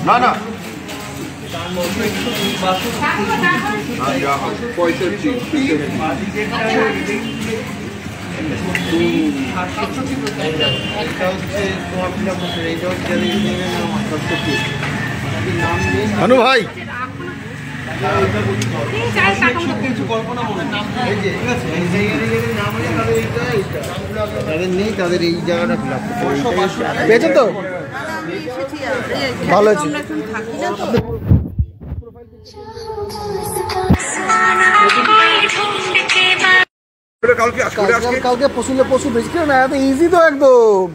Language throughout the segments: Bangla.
না না ভাই নেই তাদের এই জায়গাটা পেয়েছেন তো ভালো আছে। কালকে পশু বেশি না এত ইজি তো একদম।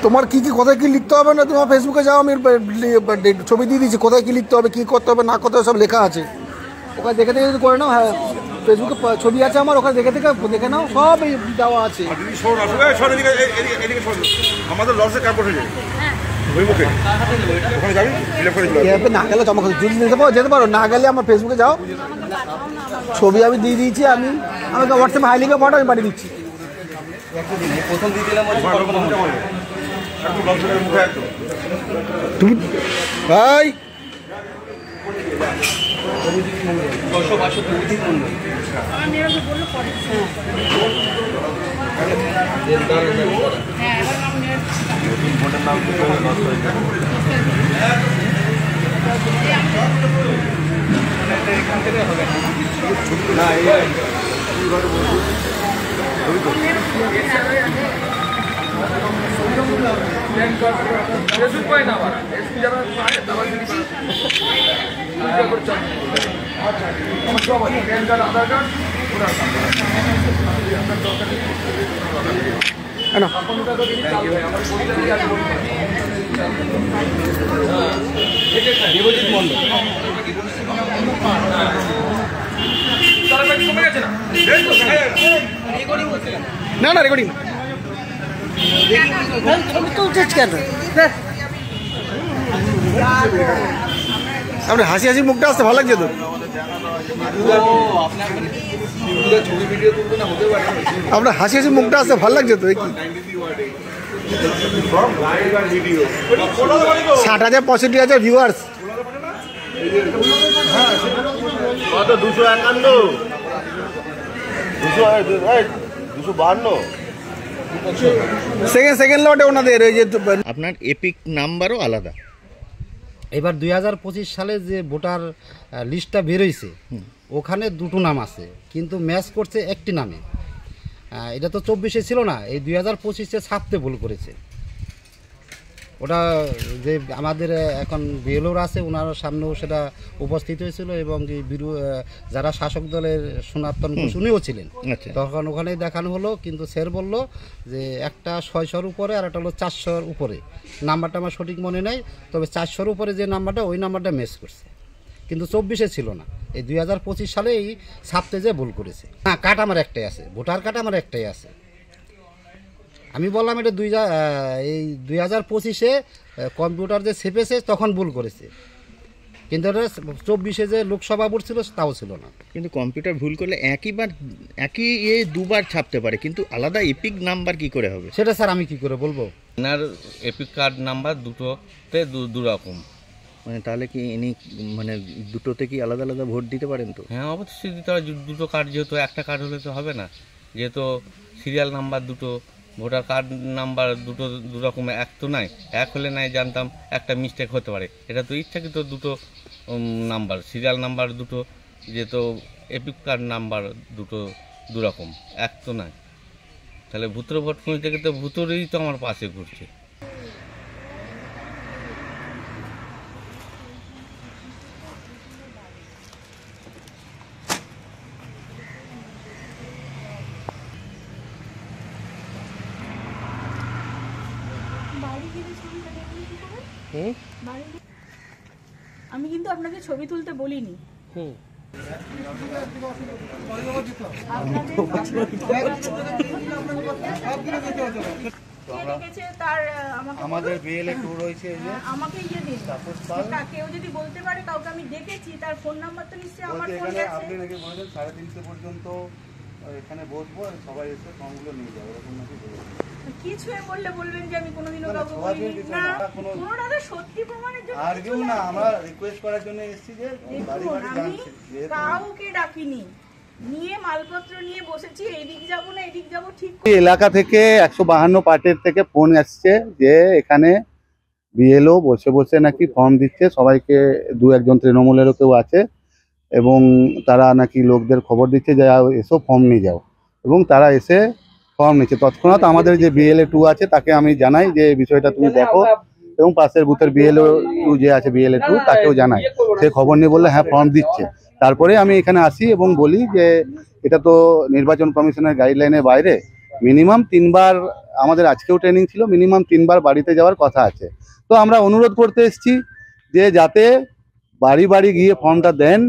তোমার কি কি কোথায় কি লিখতে হবে না তোমার ফেসবুকে যাও আমি ছবি দিয়ে দিচ্ছি কোথায় কি লিখতে হবে কি করতে হবে না করতে হবে সব লেখা আছে ওখানে দেখে দেখে যদি করে নাও। হ্যাঁ ফেসবুকে ছবি আছে আমার ওখানে দেখে দেখে নাও সব এই দেওয়া আছে। আমাদের লসে কাপড় হয়ে যায় না গেলে জমা যদি যেতে পারো না গেলে আমার ফেসবুকে যাও ছবি আমি দিয়ে দিয়েছি আমি আমাকে হোয়াটসঅ্যাপে হাই লিখে ফটো আমি পাঠিয়ে দিচ্ছি। তুমি ভাই না না রেকর্ডিং আপনার হাসি হাসি মুখটা আসতে ভালো লাগছে তো আপনার হাসি হাসি মুখটা আসতে ভালো লাগছে তো কি 60,000-65,000 ভিউয়ার্স 252 সেকেন্ড লটে ওনাদের এই যে আপনার এপিক নাম্বারও আলাদা। এবার 2025 সালে যে ভোটার লিস্টটা বেরোইছে ওখানে দুটো নাম আছে কিন্তু ম্যাচ করছে একটি নামে। এটা তো 24-এ ছিল না, এই 2025-এ ছাপতে ভুল করেছে। ওটা যে আমাদের এখন বিএলওরা আছে ওনার সামনেও সেটা উপস্থিত হয়েছিল এবং যারা শাসক দলের সনাতন ঘোষ উনিও ছিলেন তখন ওখানেই দেখানো হলো। কিন্তু স্যার বলল যে একটা 600-র উপরে আর একটা হলো 400-র উপরে, নাম্বারটা আমার সঠিক মনে নেই, তবে 400-র উপরে যে নাম্বারটা ওই নাম্বারটা ম্যাচ করছে কিন্তু 24-এ ছিল না। এই 2025 সালে এই ছাপতে যে ভুল করেছে। না, কার্ড আমার একটাই আছে, ভোটার কার্ড আমার একটাই আছে। আমি বললাম এটা 2025-এ কম্পিউটার যে ছেপেছে তখন ভুল করেছে, কিন্তু এটা 24-এ যে লোকসভা ভোট ছিল তাও ছিল না। কিন্তু কম্পিউটার ভুল করলে একই দুবার ছাপতে পারে, কিন্তু আলাদা এপিক নাম্বার কি করে হবে সেটা স্যার আমি কি করে বলবো। আপনার এপিক কার্ড নাম্বার দুটোতে দু রকম, মানে তাহলে কি ইনি মানে দুটোতে কি আলাদা আলাদা ভোট দিতে পারেন তো? হ্যাঁ অবশ্যই দিতে হয়, দুটো কার্ড যেহেতু, একটা কার্ড হলে তো হবে না, যেহেতু সিরিয়াল নাম্বার দুটো, ভোটার কার্ড নাম্বার দুটো দু রকম, এক তো নাই, এক হলে নাই জানতাম একটা মিস্টেক হতে পারে, এটা তো ইচ্ছাকৃত দুটো নাম্বার, সিরিয়াল নাম্বার দুটো, যেহেতু এপিক কার্ড নাম্বার দুটো দু রকম, এক তো নাই, তাহলে ভূতর ভোট খুঁজতে গেলে তো ভূতরই তো আমার পাশে ঘুরছে। আমি কিন্তু আপনাকে ছবি তুলতে বলিনি। আমাদের বিএলএ টু রয়েছে, আমাকে ইয়ে দিন, কেউ যদি বলতে পারে কাউকে আমি দেখেছি, তার ফোন নাম্বার তো নিশ্চয়ই আমার ফোনে আছে। আপনি নাকি বলেছেন 3:30 পর্যন্ত এখানে বসবো সবাই এসে ফর্মগুলো নিয়ে যাবে এরকম নাকি বলেছে। কিছু বললে বলবেন যে আমি কোনোদিনও না, কাউকে সবাই বলিনি। কিছু না না, কোনো- কোনোটাতে সত্যি প্রমাণের জন্য আর কিছু কেউ না, লাগবে। আমরা রিকোয়েস্ট করার জন্য এসেছি যে বাড়ি দেখুন, বাড়ি আমি জানছি যেহেতু কাউকে ডাকিনি, নিয়ে মালপত্র নিয়ে বসেছি, এইদিক যাবো না এদিক যাবো ঠিক এই এলাকা থেকে 152 পার্টির থেকে ফোন আসছে যে এখানে বিএলও বসে বসে নাকি ফর্ম দিচ্ছে সবাইকে, 2-1 তৃণমূলেরও কেউ আছে এবং তারা নাকি লোকদের খবর দিচ্ছে যে এসো ফর্ম নিয়ে যাও, এবং তারা এসে ফর্ম নিচ্ছে। তৎক্ষণাৎ আমাদের যে বিএলএ 2 আছে তাকে আমি জানাই যে এই বিষয়টা তুমি দেখো, এবং পাশের বুথের বিএলএ 2 যে আছে বিএলএ 2 তাকেও জানাই। সে খবর নিয়ে বললে হ্যাঁ ফর্ম দিচ্ছে। তারপরে আমি এখানে আসি এবং বলি যে এটা তো নির্বাচন কমিশনের গাইডলাইনের বাইরে, মিনিমাম 3 বার, আমাদের আজকেও ট্রেনিং ছিল, মিনিমাম 3 বার বাড়িতে যাওয়ার কথা আছে। তো আমরা অনুরোধ করতে এসেছি যে যাতে বাড়ি বাড়ি গিয়ে ফর্মটা দেন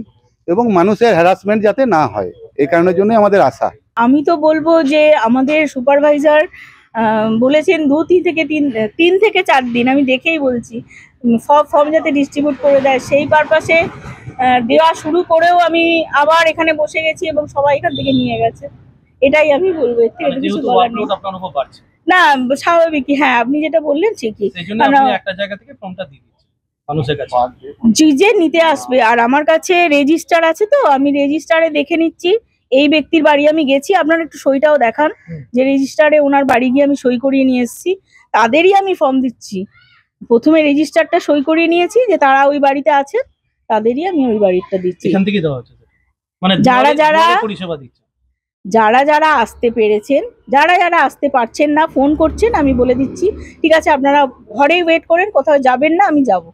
এবং মানুষের হ্যারাসমেন্ট যাতে না হয়, এই কারণের জন্য আমাদের আশা। আমি তো বলবো যে আমাদের সুপারভাইজার বলেছেন 3 থেকে 4 দিন, আমি দেখেই বলছি, সব ফর্ম যাতে ডিস্ট্রিবিউট করে দেয় সেই পারপাসে দেওয়া শুরু করেও আমি আবার এখানে বসে গেছি এবং সবাই এখান থেকে নিয়ে গেছে। এটাই আমি বলবো, এর থেকে কিছু বলার নেই। না স্বাভাবিকই, হ্যাঁ আপনি যেটা বললেন ঠিকই, একটা জায়গা থেকে ফর্মটা দিয়ে দিচ্ছি মানুষের কাছে, যে নিতে আসবে। আর আমার কাছে রেজিস্টার আছে, তো আমি রেজিস্টারে দেখে নিচ্ছি এই ব্যক্তির বাড়ি আমি গেছি, আপনারা একটু সইটাও দেখান যে রেজিস্টারে ওনার বাড়ি গিয়ে আমি সই করিয়ে নিয়ে এসেছি, তাদেরই আমি ফর্ম দিচ্ছি। প্রথমে রেজিস্টারটা সই করিয়ে নিয়েছি যে তারা ওই বাড়িতে আছে, তাদেরই আমি ওই বাড়িটা দিচ্ছি। এখান থেকে দেওয়া হচ্ছে, মানে যারা পরিষেবা দিচ্ছে, যারা আসতে পেরেছেন, যারা আসতে পারছেন না ফোন করছেন, আমি বলে দিচ্ছি ঠিক আছে আপনারা ঘরেই ওয়েট করেন, কোথাও যাবেন না, আমি যাব।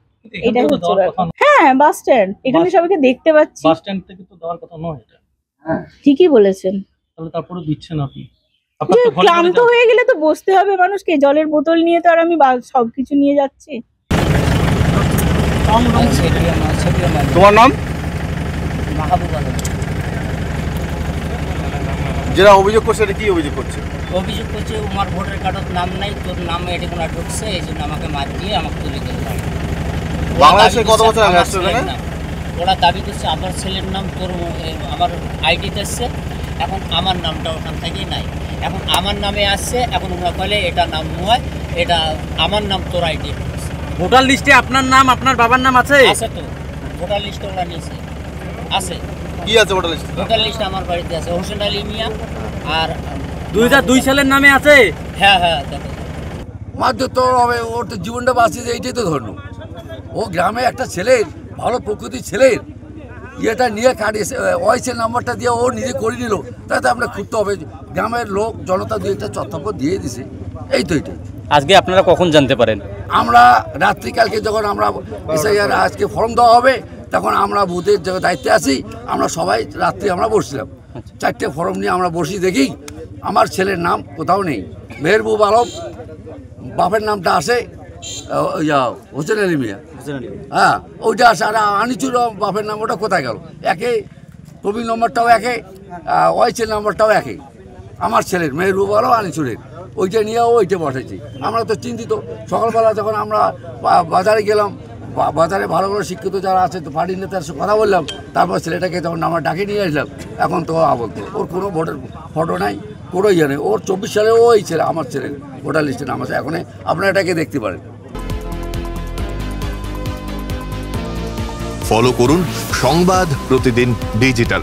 এটাই হচ্ছে ব্যাপার। হ্যাঁ বাস স্ট্যান্ড, এখানে সবাইকে দেখতে পাচ্ছি। বাস স্ট্যান্ড থেকে তো দেওয়ার কথা নয় এটা। ঠিকই বলেছেন। তাহলে তারপরে দিচ্ছেন আপনি, যে ক্লান্ত হয়ে গেলে তো বসতে হবে মানুষকে, জলের বোতল নিয়ে তো আর আমি সবকিছু নিয়ে যাচ্ছি। তোমার নাম? যারা অভিযোগ করছে এটা কি অভিযোগ করছে? অভিযোগ করছে আমার ভোটার কার্ডের নাম নাই, তোর নাম এটি কোনো ঢুকছে, এই জন্য আমাকে মার দিয়ে আমাকে তুলে দিল। বাংলাদেশে কত বছর আগে আসছে ওখানে? ওরা দাবি করছে আমার ছেলের নাম তোর আমার আইডিতে আসছে, এখন আমার নামটা ওখান থেকেই নাই, এখন আমার নামে আসছে, এখন ওরা বলে এটা নাম নয়, এটা আমার নাম তোর আইডি। ভোটার লিস্টে আপনার নাম আপনার বাবার নাম আছে? আছে তো, ভোটার লিস্টে ওরা নিয়েছে, আছে। কি আছে ভোটার লিস্টে? ভোটার লিস্টে আমার বাড়িতে আছে হোসেন আলী মিয়া, আর 2002 সালের নামে আছে। হ্যাঁ দেখো মারধর তো হবে, ওর তো জীবনটা বাঁচিয়েছে, এইটাই তো ধরল। ও গ্রামে একটা ছেলের, ভালো প্রকৃতির ছেলের ইয়েটা নিয়ে কাটিয়েছে, ওয়াইসের নাম্বারটা দিয়ে ও নিজে করে নিল, তাতে আমরা খুঁজতে হবে। গ্রামের লোক জনতা 2-1টা চত্বর দিয়ে দিছে, এই তো এটাই। আজকে আপনারা কখন জানতে পারেন? আমরা রাত্রিকালকে যখন আমরা এসআইআর আজকে ফর্ম দেওয়া হবে, তখন আমরা বুথের যে দায়িত্বে আছি, আমরা সবাই রাত্রি আমরা বসছিলাম, 4টে ফর্ম নিয়ে আমরা বসি, দেখি আমার ছেলের নাম কোথাও নেই। মেহবুব আলম বাপের নামটা আসে হোসেন আলী মিয়া, হ্যাঁ ওইটা আসে, আর আনিচুর বাপের নাম ওটা কোথায় গেল? একে প্রবীণ নম্বরটাও একে, ওয়াইসের নম্বরটাও একে, আমার ছেলের মেহবুব আলম আনিচুরের, ওইটা নিয়ে ওইটা বসেছি। আমরা তো চিন্তিত। সকালবেলা যখন আমরা বাজারে গেলাম, বাজারে ভালো ভালো শিক্ষিত যারা আছে তো পার্টির নেতার সাথে কথা বললাম, তারপর ছেলেটাকে যখন আমরা ডাকে নিয়ে আসলাম, এখন তো বলতো ওর কোনো ভোটের ফটো নাই, কোনো ইয়ে নেই। ওর 24 সালে ওই ছেলে, আমার ছেলের ভোটার লিস্টে নাম আছে, এখন আপনারা এটাকে দেখতে পারেন। ফলো করুন সংবাদ প্রতিদিন ডিজিটাল।